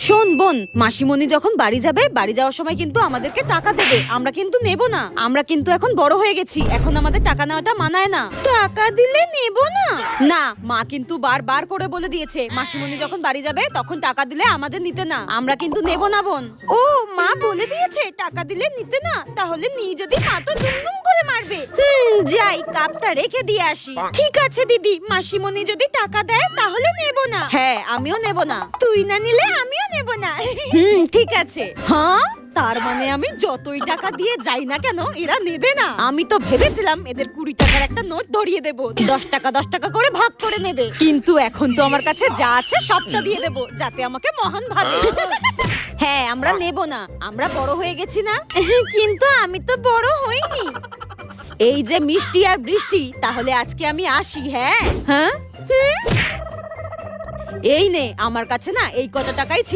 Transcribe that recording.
শোন বোন, মাসিমণি যখন বাড়ি যাবে, বাড়ি যাওয়ার সময় কিন্তু আমাদেরকে টাকা দেবে। আমরা কিন্তু নেব না। আমরা কিন্তু এখন বড় হয়ে গেছি, এখন আমাদের টাকা নেওয়াটা মানায় না। টাকা দিলে নেব না? না, মা কিন্তু বারবার করে বলে দিয়েছে মাসিমণি যখন বাড়ি যাবে তখন টাকা দিলে আমাদের নিতে না। আমরা কিন্তু নেব না বোন। ও, মা বলে দিয়েছে টাকা দিলে নিতে না? তাহলে নিয়ে যদি মা তো দুমদুম করে মারবে। যাই কাপটা রেখে দিয়ে আসি। ঠিক আছে দিদি, মাসিমণি যদি টাকা দেয় তাহলে নেব না। হ্যাঁ, আমিও নেব না। তুই না নিলে আমিও নেব না। ঠিক আছে। হ্যাঁ, তার মানে আমি যতই টাকা দিয়ে যাই না কেন এরা নেবে না? আমি তো ভেবেছিলাম এদের 20 টাকার একটা নোট ধরিয়ে দেব, 10 টাকা 10 টাকা করে ভাগ করে নেবে। কিন্তু এখন তো আমার কাছে যা আছে সবটা দিয়ে দেব, যাতে আমাকে মহান ভাবে। হ্যাঁ, আমরা নেব না, আমরা বড় হয়ে গেছি না। কিন্তু আমি তো বড় হইনি। এই যে মিষ্টি আর বৃষ্টি, তাহলে আজকে আমি আসি। হ্যাঁ হ্যাঁ, এই নে, আমার কাছে না এই কত টাকাই ছিল।